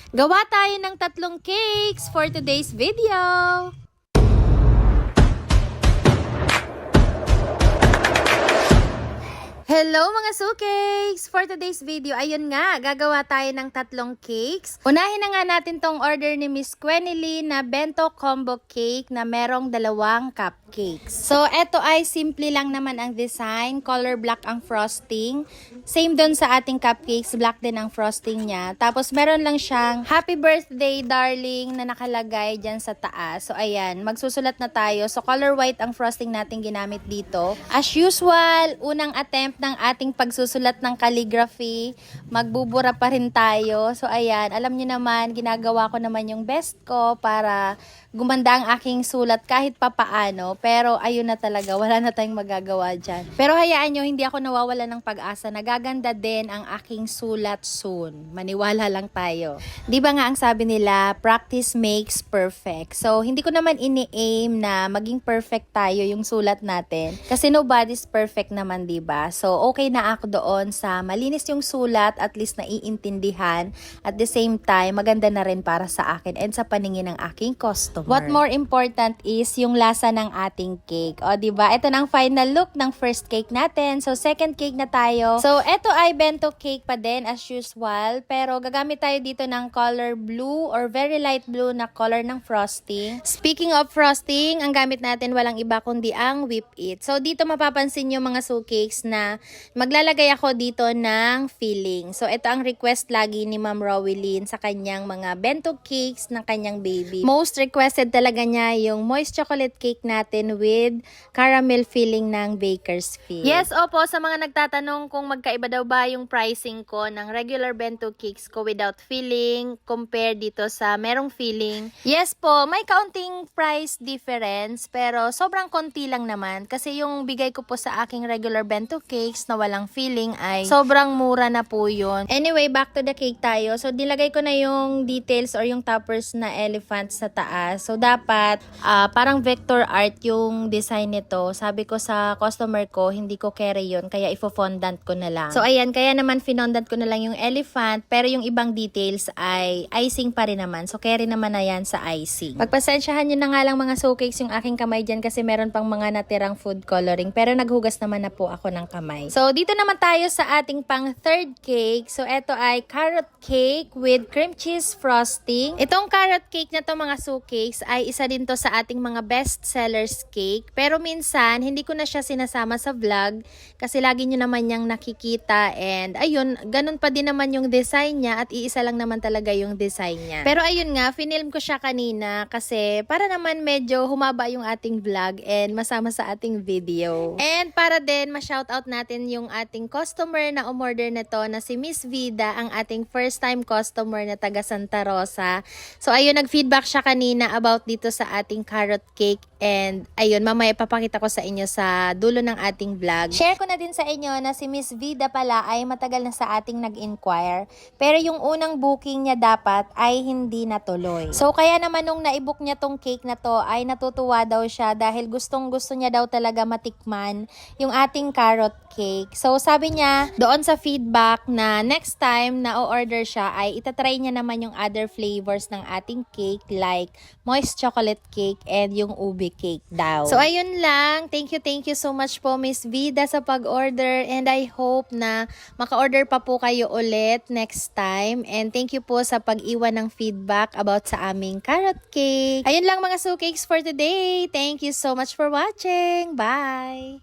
Gawa tayo ng 3 cakes for today's video. Hello mga sukakes! For today's video, ayun nga, gagawa tayo ng 3 cakes. Unahin na nga natin tong order ni Miss Quenily na bento combo cake na merong 2 cupcakes. So, eto ay simple lang naman ang design. Color black ang frosting. Same dun sa ating cupcakes, black din ang frosting niya. Tapos, meron lang siyang Happy Birthday Darling na nakalagay dyan sa taas. So, ayan, magsusulat na tayo. So, color white ang frosting natin ginamit dito. As usual, unang attempt ng ating pagsusulat ng calligraphy, magbubura pa rin tayo. So ayan, alam niyo naman, ginagawa ko naman yung best ko para gumanda ang aking sulat kahit papaano. Pero ayun na talaga, wala na tayong magagawa dyan. Pero hayaan nyo, hindi ako nawawala ng pag-asa. Nagaganda din ang aking sulat soon. Maniwala lang tayo. Di ba nga ang sabi nila, practice makes perfect. So hindi ko naman ini-aim na maging perfect tayo yung sulat natin. Kasi nobody's perfect naman, di ba? So okay na ako doon sa malinis yung sulat, at least naiintindihan. At the same time, maganda na rin para sa akin and sa paningin ng aking customer. What more important is yung lasa ng ating cake. O, diba? Ito na ang final look ng first cake natin. So, second cake na tayo. So, ito ay bento cake pa din as usual. Pero, gagamit tayo dito ng color blue or very light blue na color ng frosting. Speaking of frosting, ang gamit natin walang iba kundi ang Whip It. So, dito mapapansin yung mga cakes na maglalagay ako dito ng filling. So, ito ang request lagi ni Ma'am Rowelyn sa kanyang mga bento cakes ng kanyang baby. Most requested talaga niya yung moist chocolate cake natin with caramel filling ng Bakersfield. Yes, opo, sa mga nagtatanong kung magkaiba daw ba yung pricing ko ng regular bento cakes ko without filling compare dito sa merong filling. Yes po, may kaunting price difference pero sobrang konti lang naman kasi yung bigay ko po sa aking regular bento cakes na walang filling ay sobrang mura na po yun. Anyway, back to the cake tayo. So, nilagay ko na yung details or yung toppers na elephant sa taas. So, dapat parang vector art yung design nito. Sabi ko sa customer ko, hindi ko carry yun, kaya ifo-fondant ko na lang. So, ayan, kaya naman finondant ko na lang yung elephant, pero yung ibang details ay icing pa rin naman. So, carry naman na yan sa icing. Pagpasensyahan nyo na nga lang mga cakes yung aking kamay dyan kasi meron pang mga natirang food coloring, pero naghugas naman na po ako ng kamay. So, dito naman tayo sa ating pang third cake. So, ito ay carrot cake with cream cheese frosting. Itong carrot cake na to mga cakes ay isa din to sa ating mga best sellers cake. Pero minsan, hindi ko na siya sinasama sa vlog kasi lagi nyo naman niyang nakikita and ayun, ganun pa din naman yung design niya at iisa lang naman talaga yung design niya. Pero ayun nga, finilm ko siya kanina kasi para naman medyo humaba yung ating vlog and masama sa ating video. And para din ma-shoutout natin yung ating customer na umorder nito na si Miss Vida, ang ating first time customer na taga Santa Rosa. So ayun, nag-feedback siya kanina about dito sa ating carrot cake and ayun, mamaya ipapakita ko sa inyo sa dulo ng ating vlog. Share ko na din sa inyo na si Miss Vida pala ay matagal na sa ating nag-inquire pero yung unang booking niya dapat ay hindi natuloy. So kaya naman nung na-book niya tong cake na to ay natutuwa daw siya dahil gustong gusto niya daw talaga matikman yung ating carrot cake. So sabi niya doon sa feedback na next time na o-order siya ay itatry niya naman yung other flavors ng ating cake like moist chocolate cake and yung ube cake daw. So ayun lang. Thank you so much po Miss Vida sa pag-order and I hope na maka-order pa po kayo ulit next time and thank you po sa pag-iwan ng feedback about sa aming carrot cake. Ayun lang mga cakes for today. Thank you so much for watching. Bye!